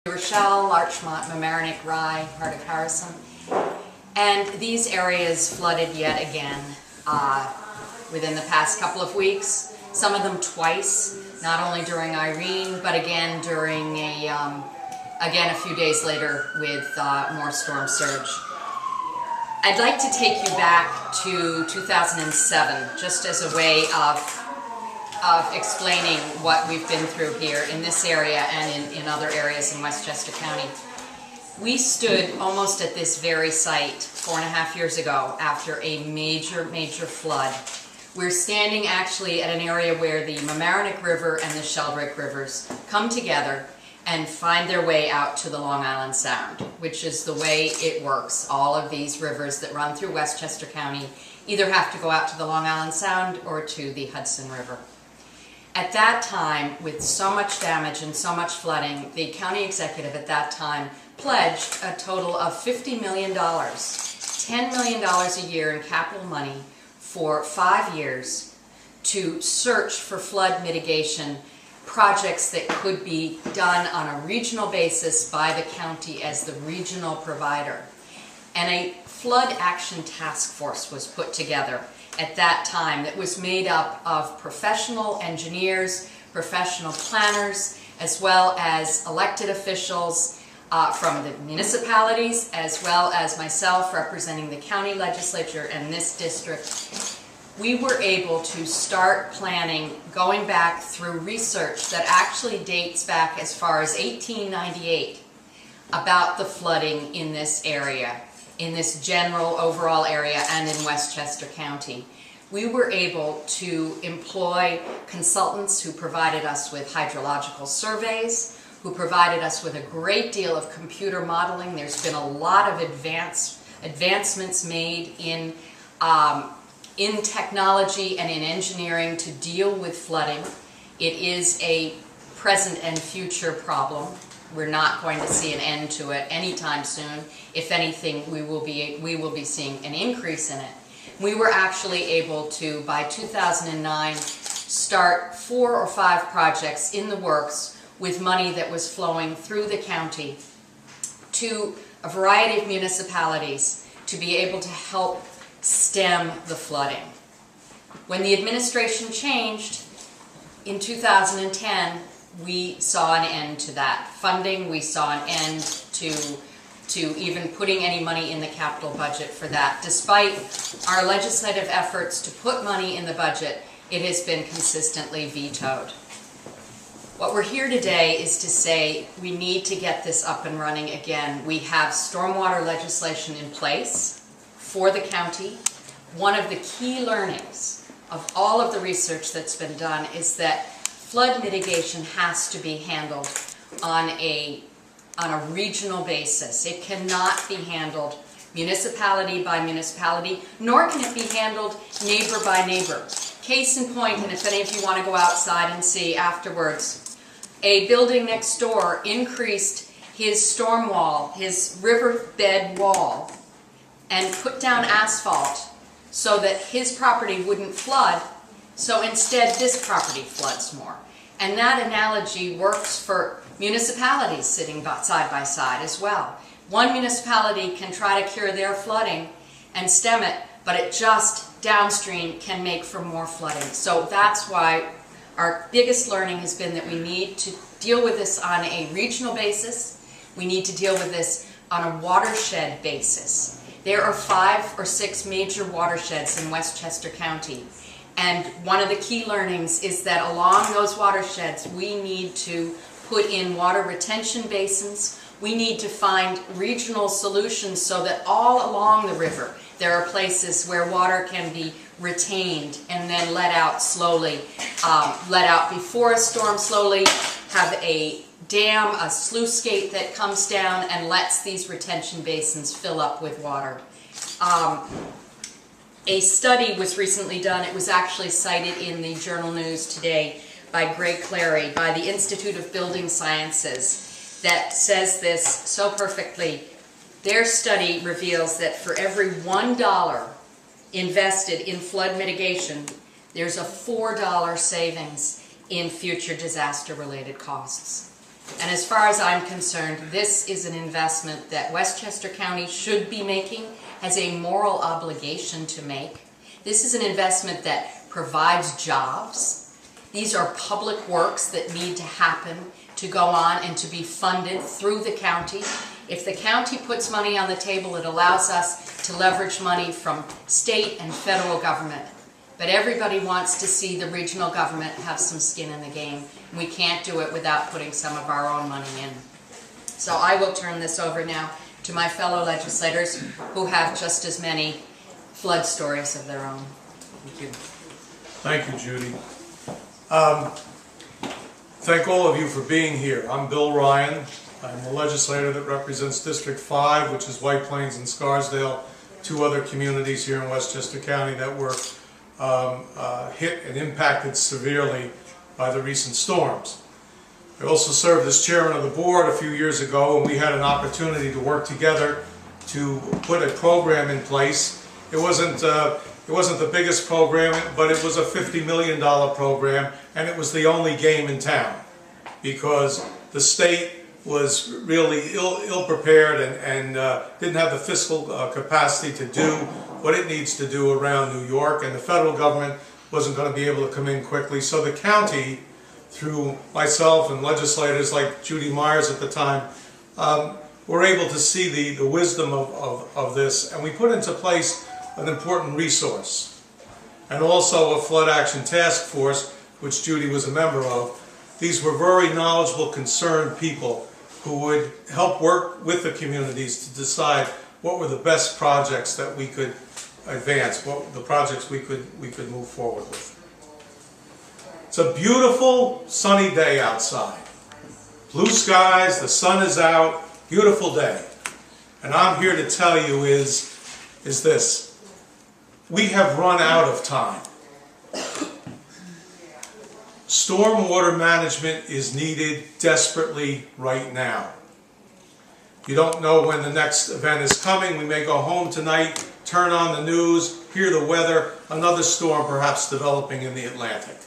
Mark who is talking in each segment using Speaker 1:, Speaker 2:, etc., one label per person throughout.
Speaker 1: Rochelle, Larchmont, Mamaroneck, Rye, part of Harrison. And these areas flooded yet again within the past couple of weeks. Some of them twice, not only during Irene, but again during a few days later with more storm surge. I'd like to take you back to 2007, just as a way of explaining what we've been through here in this area and in other areas in Westchester County. We stood almost at this very site 4.5 years ago after a major flood. We're standing actually at an area where the Mamaroneck River and the Sheldrake Rivers come together and find their way out to the Long Island Sound, which is the way it works. All of these rivers that run through Westchester County either have to go out to the Long Island Sound or to the Hudson River. At that time, with so much damage and so much flooding, the county executive at that time pledged a total of $50 million, $10 million a year in capital money for 5 years to search for flood mitigation projects that could be done on a regional basis by the county as the regional provider. And a flood action task force was put together at that time that was made up of professional engineers, professional planners, as well as elected officials from the municipalities, as well as myself representing the county legislature and this district. We were able to start planning going back through research that actually dates back as far as 1898 about the flooding in this area, in this general overall area and in Westchester County. We were able to employ consultants who provided us with hydrological surveys, who provided us with a great deal of computer modeling. There's been a lot of advancements made in technology and in engineering to deal with flooding. It is a present and future problem. We're not going to see an end to it anytime soon. If anything, we will be seeing an increase in it. We were actually able to, by 2009, start 4 or 5 projects in the works with money that was flowing through the county to a variety of municipalities to be able to help stem the flooding. When the administration changed in 2010, we saw an end to that funding. We saw an end to even putting any money in the capital budget for that. Despite our legislative efforts to put money in the budget, it has been consistently vetoed. What we're here today is to say we need to get this up and running again. We have stormwater legislation in place for the county. One of the key learnings of all of the research that's been done is that flood mitigation has to be handled on a regional basis. It cannot be handled municipality by municipality, nor can it be handled neighbor by neighbor. Case in point, and if any of you want to go outside and see afterwards, a building next door increased his storm wall, his riverbed wall, and put down asphalt so that his property wouldn't flood, so instead this property floods more. And that analogy works for municipalities sitting side by side as well. One municipality can try to cure their flooding and stem it, but it just downstream can make for more flooding. So that's why our biggest learning has been that we need to deal with this on a regional basis. We need to deal with this on a watershed basis. There are 5 or 6 major watersheds in Westchester County. And one of the key learnings is that along those watersheds, we need to put in water retention basins. We need to find regional solutions so that all along the river, there are places where water can be retained and then let out slowly, let out before a storm slowly, have a dam, a sluice gate that comes down and lets these retention basins fill up with water. A study was recently done. It was actually cited in the Journal News today by Greg Clary, by the Institute of Building Sciences, that says this so perfectly. Their study reveals that for every $1 invested in flood mitigation, there's a $4 savings in future disaster-related costs. And as far as I'm concerned, this is an investment that Westchester County should be making, has a moral obligation to make. This is an investment that provides jobs. These are public works that need to happen, to go on and to be funded through the county. If the county puts money on the table, it allows us to leverage money from state and federal government. But everybody wants to see the regional government have some skin in the game. And we can't do it without putting some of our own money in. So I will turn this over now to my fellow legislators who have just as many flood stories of their own. Thank you.
Speaker 2: Thank you, Judy. Thank all of you for being here. I'm Bill Ryan. I'm the legislator that represents District 5, which is White Plains and Scarsdale, two other communities here in Westchester County that were hit and impacted severely by the recent storms. I also served as chairman of the board a few years ago, and we had an opportunity to work together to put a program in place. It wasn't the biggest program, but it was a $50 million program, and it was the only game in town because the state was really ill-prepared and didn't have the fiscal capacity to do what it needs to do around New York, and the federal government wasn't going to be able to come in quickly. So the county, through myself and legislators like Judy Myers at the time, were able to see the wisdom of this, and we put into place an important resource, and also a flood action task force, which Judy was a member of. These were very knowledgeable, concerned people who would help work with the communities to decide what were the best projects that we could advance, what the projects we could move forward with. It's a beautiful sunny day outside. Blue skies, the sun is out, beautiful day. And I'm here to tell you is this. We have run out of time. Stormwater management is needed desperately right now. You don't know when the next event is coming. We may go home tonight, turn on the news, hear the weather, another storm perhaps developing in the Atlantic.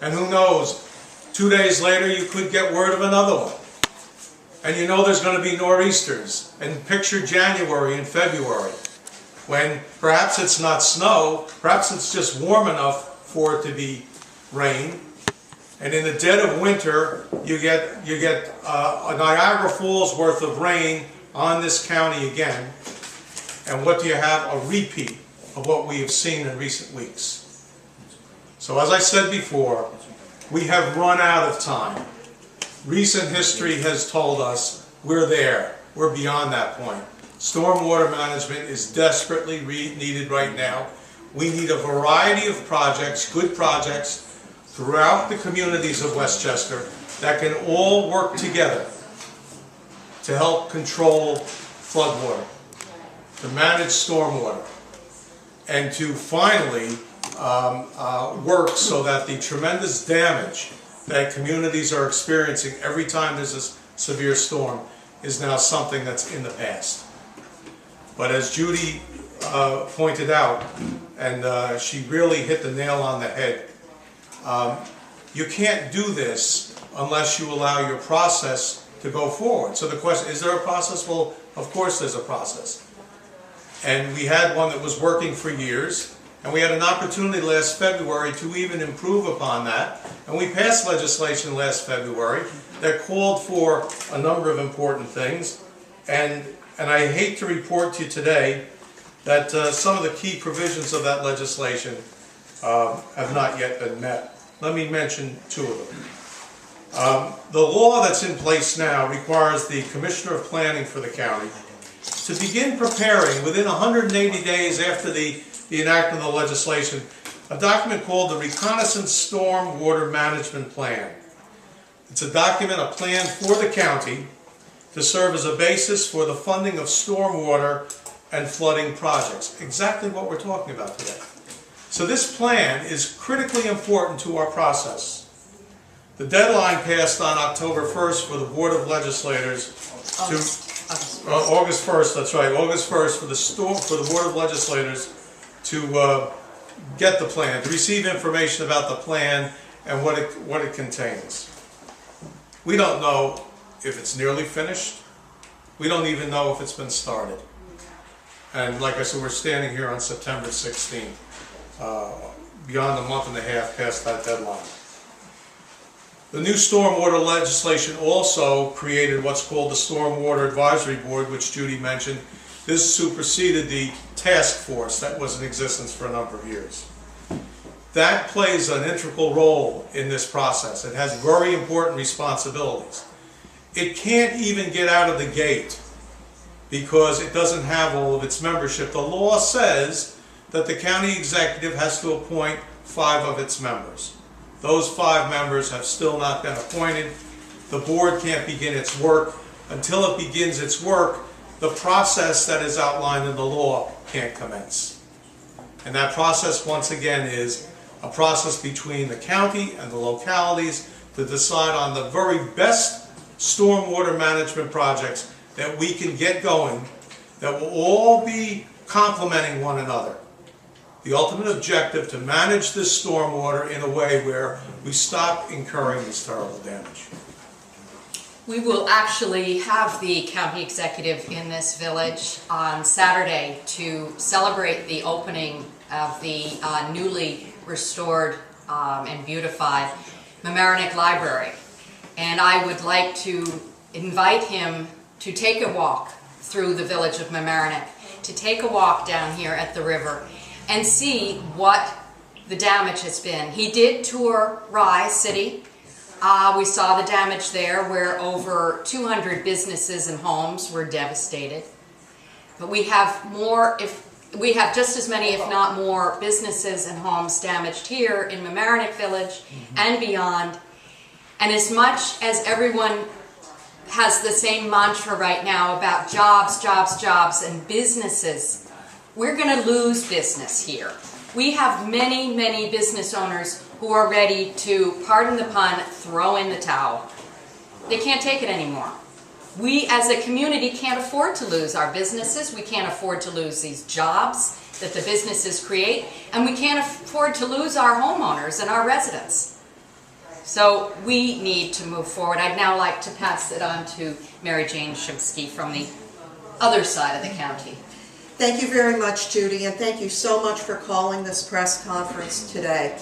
Speaker 2: And who knows, 2 days later you could get word of another one. And you know there's going to be nor'easters. And picture January and February, when perhaps it's not snow, perhaps it's just warm enough for it to be rain. And in the dead of winter, you get a Niagara Falls worth of rain on this county again. And what do you have? A repeat of what we have seen in recent weeks. So as I said before, we have run out of time. Recent history has told us we're there. We're beyond that point. Stormwater management is desperately needed right now. We need a variety of projects, good projects, throughout the communities of Westchester that can all work together to help control floodwater, to manage stormwater, and to finally work so that the tremendous damage that communities are experiencing every time there's a severe storm is now something that's in the past. But as Judy pointed out, and she really hit the nail on the head, you can't do this unless you allow your process to go forward. So the question, is there a process? Well, of course there's a process. And we had one that was working for years, and we had an opportunity last February to even improve upon that. And we passed legislation last February that called for a number of important things. And I hate to report to you today that some of the key provisions of that legislation have not yet been met. Let me mention two of them. The law that's in place now requires the Commissioner of Planning for the county to begin preparing within 180 days after the enactment of the legislation a document called the Reconnaissance Storm Water Management Plan. It's a document, a plan for the county to serve as a basis for the funding of stormwater and flooding projects. Exactly what we're talking about today. So this plan is critically important to our process. The deadline passed on October 1st for the Board of Legislators August 1st, that's right, August 1st for the Board of Legislators to get the plan, to receive information about the plan and what it contains. We don't know if it's nearly finished. We don't even know if it's been started. And like I said, we're standing here on September 16th, beyond a month and a half past that deadline. The new stormwater legislation also created what's called the Stormwater Advisory Board, which Judy mentioned. This superseded the task force that was in existence for a number of years. That plays an integral role in this process. It has very important responsibilities. It can't even get out of the gate because it doesn't have all of its membership. The law says that the county executive has to appoint 5 of its members. Those 5 members have still not been appointed. The board can't begin its work. Until it begins its work, the process that is outlined in the law can't commence. And that process, once again, is a process between the county and the localities to decide on the very best stormwater management projects that we can get going that will all be complementing one another. The ultimate objective to manage this stormwater in a way where we stop incurring this terrible damage.
Speaker 1: We will actually have the county executive in this village on Saturday to celebrate the opening of the newly restored and beautified Maryjane Library. And I would like to invite him to take a walk through the village of Maryjane, to take a walk down here at the river and see what the damage has been. He did tour Rye City. We saw the damage there where over 200 businesses and homes were devastated. But we have more, we have just as many, if not more, businesses and homes damaged here in Maryjane Village and beyond. And as much as everyone has the same mantra right now about jobs, jobs, jobs, and businesses, we're going to lose business here. We have many, many business owners who are ready to, pardon the pun, throw in the towel. They can't take it anymore. We as a community can't afford to lose our businesses. We can't afford to lose these jobs that the businesses create, and we can't afford to lose our homeowners and our residents. So we need to move forward. I'd now like to pass it on to Maryjane Shimsky from the other side of the county.
Speaker 3: Thank you very much, Judy, and thank you so much for calling this press conference today.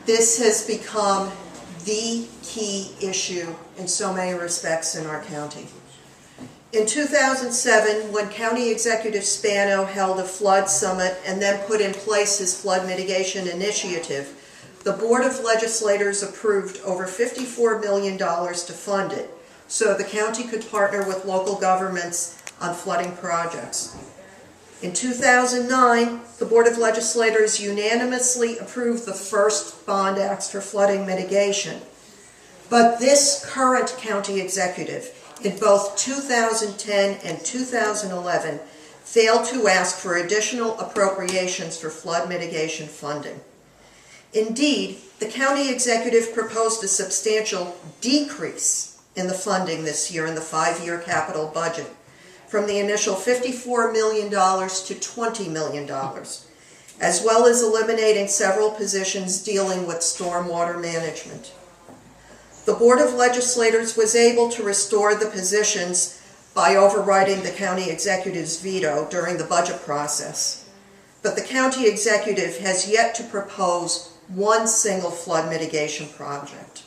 Speaker 3: This has become the key issue in so many respects in our county. In 2007, when County Executive Spano held a flood summit and then put in place his flood mitigation initiative, the Board of Legislators approved over $54 million to fund it so the county could partner with local governments on flooding projects. In 2009, the Board of Legislators unanimously approved the first bond acts for flooding mitigation. But this current county executive, in both 2010 and 2011, failed to ask for additional appropriations for flood mitigation funding. Indeed, the county executive proposed a substantial decrease in the funding this year in the 5-year capital budget, from the initial $54 million to $20 million, as well as eliminating several positions dealing with stormwater management. The Board of Legislators was able to restore the positions by overriding the county executive's veto during the budget process, but the county executive has yet to propose one single flood mitigation project.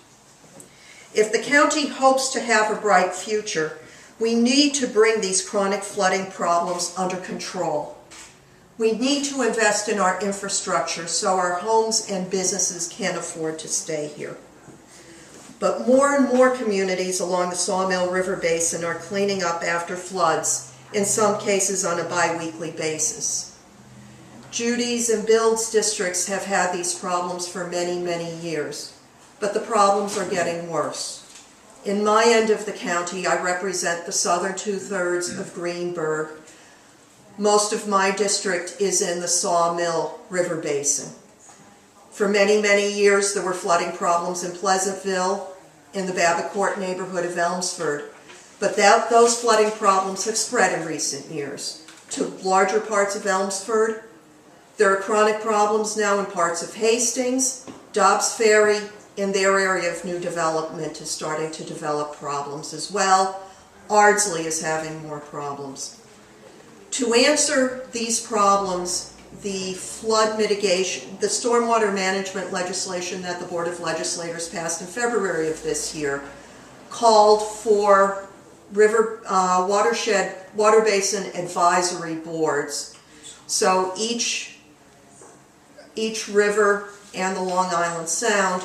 Speaker 3: If the county hopes to have a bright future, we need to bring these chronic flooding problems under control. We need to invest in our infrastructure so our homes and businesses can afford to stay here. But more and more communities along the Sawmill River Basin are cleaning up after floods, in some cases on a bi-weekly basis. Judy's and Bill's districts have had these problems for many, many years, but the problems are getting worse. In my end of the county, I represent the southern 2/3 of Greenberg. Most of my district is in the Sawmill River Basin. For many, many years, there were flooding problems in Pleasantville, in the Babacourt neighborhood of Elmsford, but those flooding problems have spread in recent years to larger parts of Elmsford. There are chronic problems now in parts of Hastings, Dobbs Ferry, in their area of new development is starting to develop problems as well. Ardsley is having more problems. To answer these problems, the flood mitigation, the stormwater management legislation that the Board of Legislators passed in February of this year called for water basin advisory boards. So each river and the Long Island Sound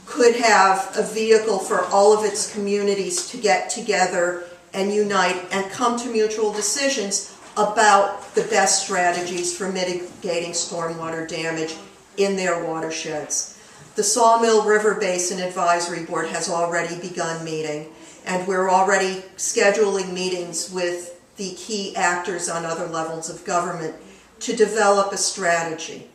Speaker 3: could have a vehicle for all of its communities to get together and unite and come to mutual decisions about the best strategies for mitigating stormwater damage in their watersheds. The Sawmill River Basin Advisory Board has already begun meeting, and we're already scheduling meetings with the key actors on other levels of government to develop a strategy.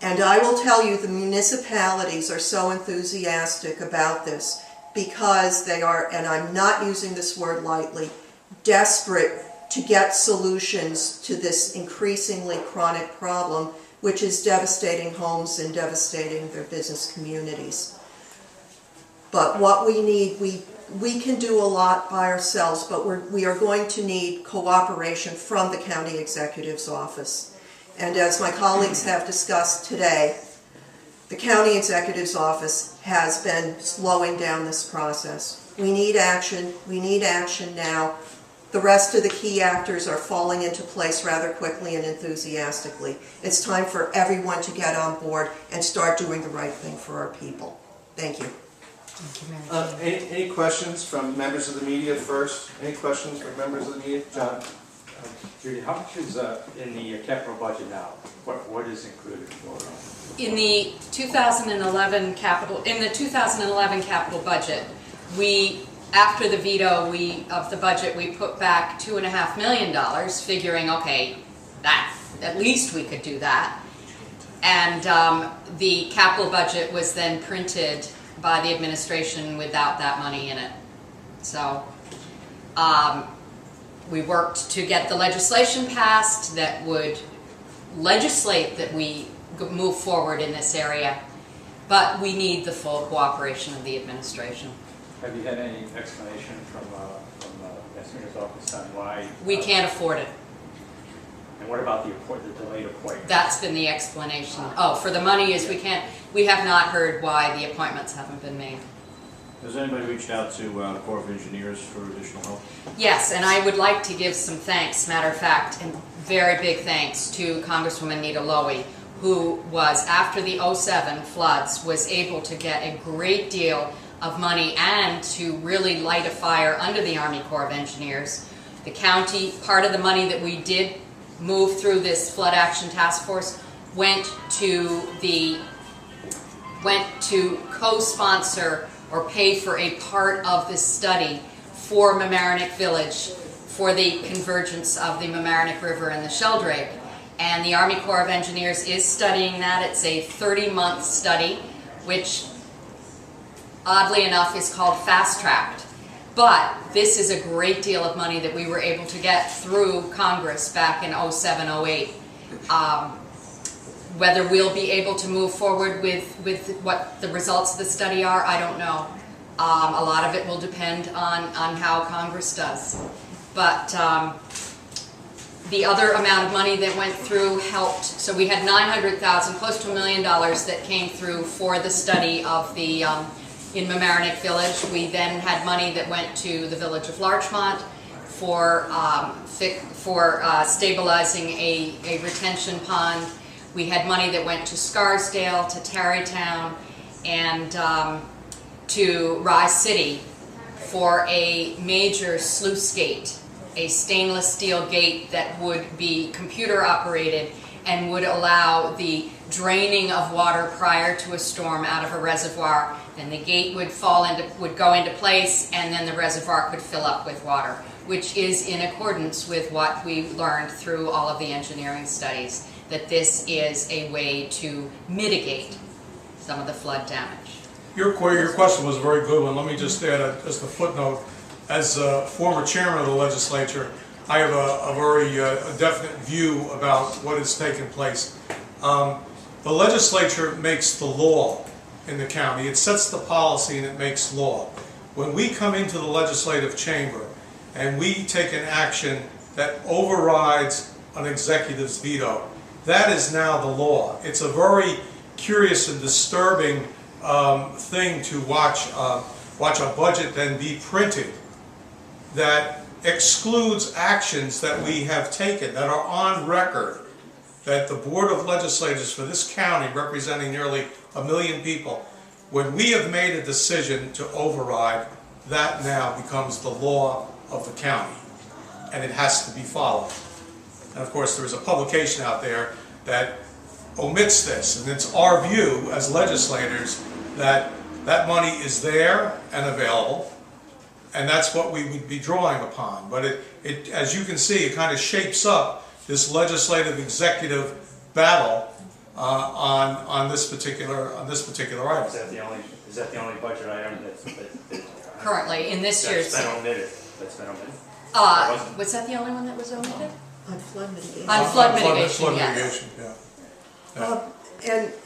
Speaker 3: And I will tell you, the municipalities are so enthusiastic about this because they are, and I'm not using this word lightly, desperate to get solutions to this increasingly chronic problem, which is devastating homes and devastating their business communities. But what we need, we can do a lot by ourselves, but we are going to need cooperation from the county executive's office. And as my colleagues have discussed today, the county executive's office has been slowing down this process. We need action. We need action now. The rest of the key actors are falling into place rather quickly and enthusiastically. It's time for everyone to get on board and start doing the right thing for our people. Thank you.
Speaker 1: Thank you, Maryjane.
Speaker 4: Any questions from members of the media first? Any questions from members of the media? John?
Speaker 5: Judy, how much is in the capital budget now? What is included for?
Speaker 1: In the 2011 capital budget, after the veto of the budget, we put back $2.5 million, figuring, okay, that at least we could do that. And the capital budget was then printed by the administration without that money in it. So we worked to get the legislation passed that would legislate that we move forward in this area, but we need the full cooperation of the administration.
Speaker 5: Have you had any explanation from the estimator's office on why?
Speaker 1: We can't afford it.
Speaker 5: And what about the delayed appointment?
Speaker 1: That's been the explanation. Oh, for the money is we have not heard why the appointments haven't been made.
Speaker 6: Has anybody reached out to Corps of Engineers for additional help?
Speaker 1: Yes, and I would like to give some thanks, matter of fact, and very big thanks to Congresswoman Nita Lowey, who was, after the '07 floods, was able to get a great deal of money and to really light a fire under the Army Corps of Engineers. The county, part of the money that we did move through this flood action task force went to co-sponsor or pay for a part of this study for Mamaroneck Village for the convergence of the Mamaroneck River and the Sheldrake. And the Army Corps of Engineers is studying that. It's a 30-month study, which oddly enough is called fast-tracked. But this is a great deal of money that we were able to get through Congress back in '07, '08. Whether we'll be able to move forward with what the results of the study are, I don't know. A lot of it will depend on how Congress does. But the other amount of money that went through helped. So we had $900,000, close to $1 million that came through for the study of the in Mamaroneck Village. We then had money that went to the village of Larchmont for stabilizing a retention pond. We had money that went to Scarsdale, to Tarrytown, and to Rise City for a major sluice gate, a stainless steel gate that would be computer operated and would allow the draining of water prior to a storm out of a reservoir. Then the gate would go into place, and then the reservoir could fill up with water, which is in accordance with what we learned through all of the engineering studies, that this is a way to mitigate some of the flood damage.
Speaker 2: Your question was a very good one. Let me just add just a footnote. As a former chairman of the legislature, I have a very definite view about what is taking place. The legislature makes the law, in the county. It sets the policy and it makes law. When we come into the legislative chamber and we take an action that overrides an executive's veto, that is now the law. It's a very curious and disturbing thing to watch a budget then be printed that excludes actions that we have taken, that are on record, that the Board of Legislators for this county, representing nearly 1 million people, when we have made a decision to override, that now becomes the law of the county, and it has to be followed. And of course, there is a publication out there that omits this, and it's our view as legislators that that money is there and available, and that's what we would be drawing upon. But it as you can see, it kind of shapes up this legislative executive battle on this particular item.
Speaker 5: Is that the only budget item that's
Speaker 1: Currently, in this year's,
Speaker 5: that's been omitted? That's been omitted.
Speaker 1: was that the only one that was omitted?
Speaker 3: On flood mitigation.
Speaker 1: On flood mitigation,
Speaker 2: Flood
Speaker 1: yes.
Speaker 2: mitigation, yeah.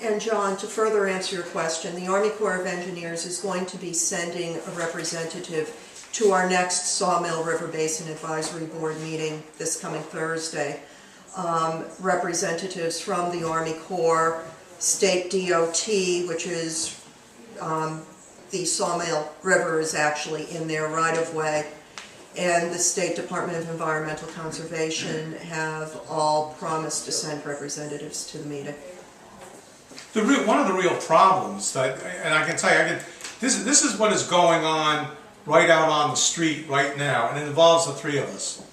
Speaker 3: And John, to further answer your question, the Army Corps of Engineers is going to be sending a representative to our next Sawmill River Basin Advisory Board meeting this coming Thursday. Representatives from the Army Corps, State DOT, which is the Sawmill River is actually in their right-of-way, and the State Department of Environmental Conservation have all promised to send representatives to the meeting.
Speaker 2: One of the real problems that, and I can tell you, this is what is going on right out on the street right now, and it involves the three of us.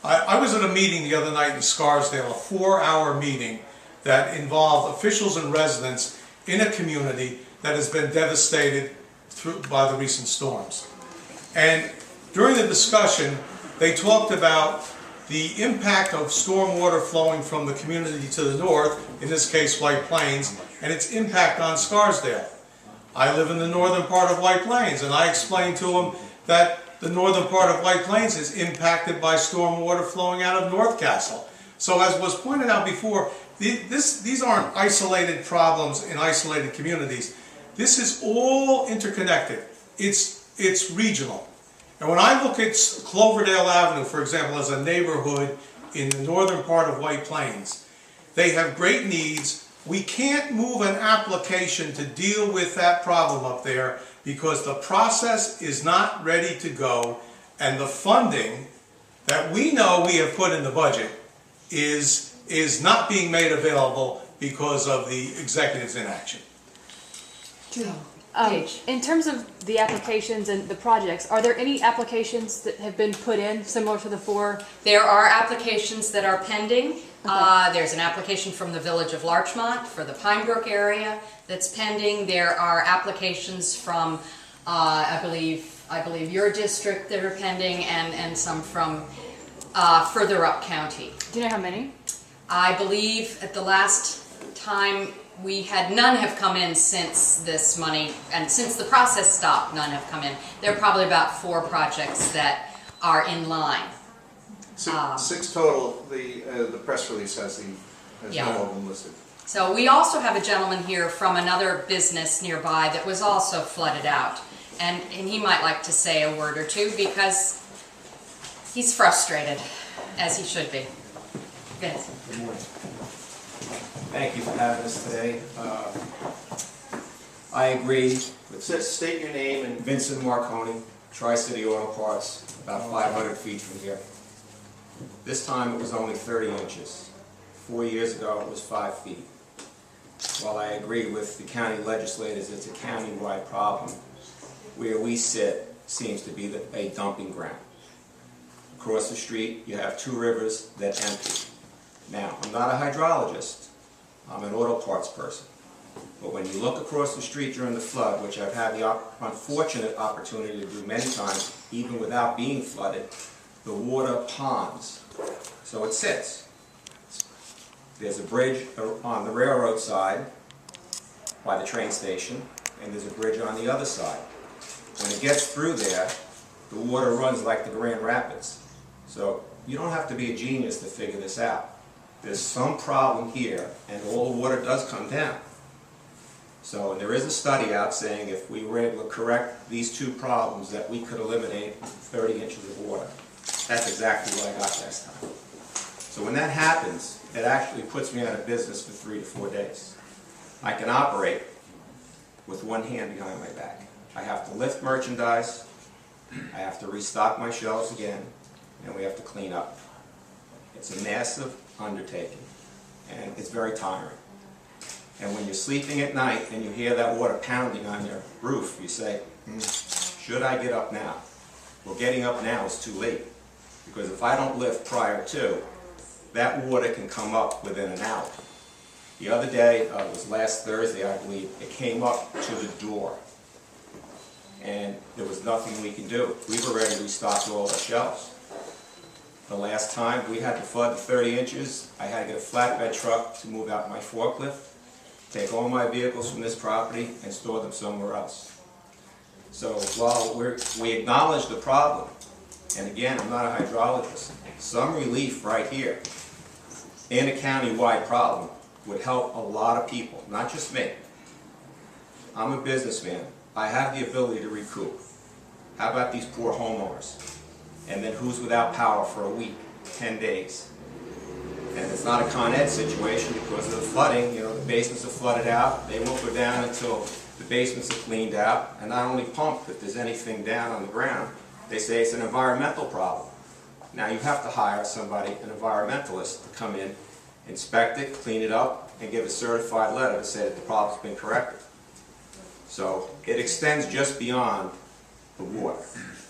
Speaker 2: I was at a meeting the other night in Scarsdale, a 4-hour meeting that involved officials and residents in a community that has been devastated by the recent storms. And during the discussion, they talked about the impact of stormwater flowing from the community to the north, in this case White Plains, and its impact on Scarsdale. I live in the northern part of White Plains, and I explained to them that the northern part of White Plains is impacted by stormwater flowing out of North Castle. So as was pointed out before, these aren't isolated problems in isolated communities. This is all interconnected. It's regional. And when I look at Cloverdale Avenue, for example, as a neighborhood in the northern part of White Plains, they have great needs. We can't move an application to deal with that problem up there because the process is not ready to go, and the funding that we know we have put in the budget is not being made available because of the executive's inaction.
Speaker 1: Paige.
Speaker 7: In terms of the applications and the projects, are there any applications that have been put in similar to the 4?
Speaker 1: There are applications that are pending. There's an application from the village of Larchmont for the Pine Brook area that's pending. There are applications from, I believe your district that are pending, and some from further up county.
Speaker 7: Do you know how many?
Speaker 1: I believe at the last time we had none have come in since this money, and since the process stopped, none have come in. There are probably about 4 projects that are in line.
Speaker 4: Six total. The press release has
Speaker 1: Yeah.
Speaker 4: all of them listed.
Speaker 1: So we also have a gentleman here from another business nearby that was also flooded out. And he might like to say a word or two because he's frustrated, as he should be. Vince.
Speaker 8: Good morning. Thank you for having us today. I agree with
Speaker 4: State your name and
Speaker 8: Vincent Marconi, Tri-City Auto Parts, about 500 feet from here. This time it was only 30 inches. 4 years ago it was 5 feet. While I agree with the county legislators, it's a county-wide problem. Where we sit seems to be a dumping ground. Across the street you have 2 rivers that empty. Now, I'm not a hydrologist. I'm an auto parts person. But when you look across the street during the flood, which I've had the unfortunate opportunity to do many times, even without being flooded, the water ponds. So it sits. There's a bridge on the railroad side by the train station, and there's a bridge on the other side. When it gets through there, the water runs like the Grand Rapids. So you don't have to be a genius to figure this out. There's some problem here, and all the water does come down. So there is a study out saying if we were able to correct these two problems, that we could eliminate 30 inches of water. That's exactly what I got last time. So when that happens, it actually puts me out of business for 3 to 4 days. I can operate with one hand behind my back. I have to lift merchandise, I have to restock my shelves again, and we have to clean up. It's a massive undertaking, and it's very tiring. And when you're sleeping at night and you hear that water pounding on your roof, you say, should I get up now? Well, getting up now is too late, because if I don't lift prior to, that water can come up within an hour. The other day, it was last Thursday, I believe, it came up to the door. And there was nothing we can do. We've already restocked all our shelves. The last time we had to flood the 30 inches, I had to get a flatbed truck to move out my forklift, take all my vehicles from this property and store them somewhere else. So while we acknowledge the problem, and again, I'm not a hydrologist, some relief right here in a county-wide problem would help a lot of people, not just me. I'm a businessman. I have the ability to recoup. How about these poor homeowners? And then who's without power for a week, 10 days? And it's not a Con Ed situation because of the flooding. You know, the basements are flooded out. They won't go down until the basements are cleaned out. And not only pumped, if there's anything down on the ground, they say it's an environmental problem. Now you have to hire somebody, an environmentalist, to come in, inspect it, clean it up, and give a certified letter to say that the problem's been corrected. So it extends just beyond the water.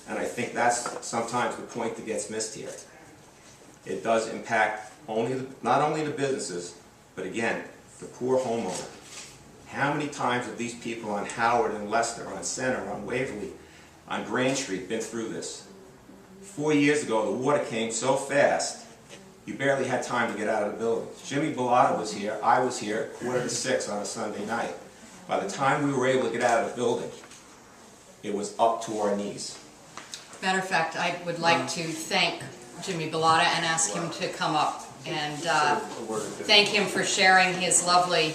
Speaker 8: And I think that's sometimes the point that gets missed here. It does impact not only the businesses, but again, the poor homeowner. How many times have these people on Howard and Leicester, on Center, on Waverly, on Grand Street been through this? 4 years ago, the water came so fast, you barely had time to get out of the building. Jimmy Bellata was here, I was here, 5:45 on a Sunday night. By the time we were able to get out of the building, it was up to our knees.
Speaker 1: Matter of fact, I would like to thank Jimmy Bellata and ask him to come up and thank him for sharing his lovely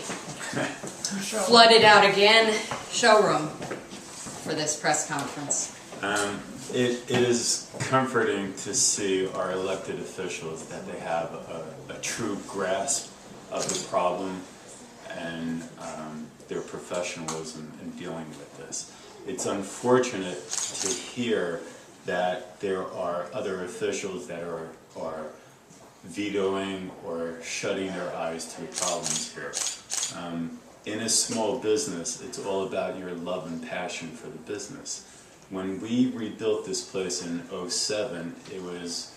Speaker 1: flooded out again showroom for this press conference.
Speaker 9: It is comforting to see our elected officials that they have a true grasp of the problem and their professionalism in dealing with this. It's unfortunate to hear that there are other officials that are vetoing or shutting their eyes to the problems here. In a small business, it's all about your love and passion for the business. When we rebuilt this place in '07, it was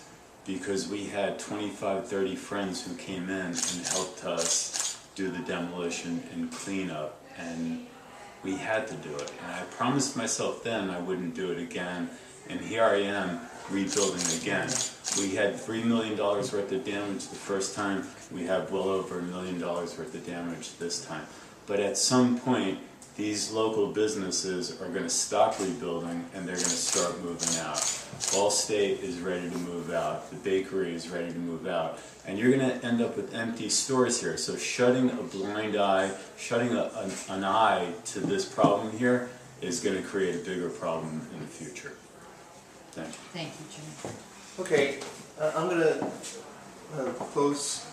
Speaker 9: because we had 25, 30 friends who came in and helped us do the demolition and cleanup, and we had to do it. And I promised myself then I wouldn't do it again, and here I am rebuilding again. We had $3 million worth of damage the first time. We have well over $1 million worth of damage this time. But at some point, these local businesses are going to stop rebuilding and they're going to start moving out. Allstate is ready to move out. The bakery is ready to move out. And you're going to end up with empty stores here. So shutting a blind eye, shutting an eye to this problem here is going to create a bigger problem in the future. Thank you.
Speaker 1: Thank you, Jimmy.
Speaker 4: Okay, I'm going to close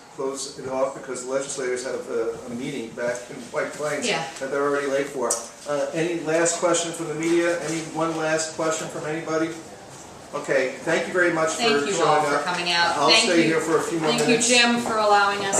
Speaker 4: it off because the legislators have a meeting back in White Plains that they're already late for. Any last question from the media? One last question from anybody? Okay, thank you very much for showing up.
Speaker 1: Thank you all for coming out.
Speaker 4: I'll stay here for a few more minutes.
Speaker 1: Thank you, Jim, for allowing us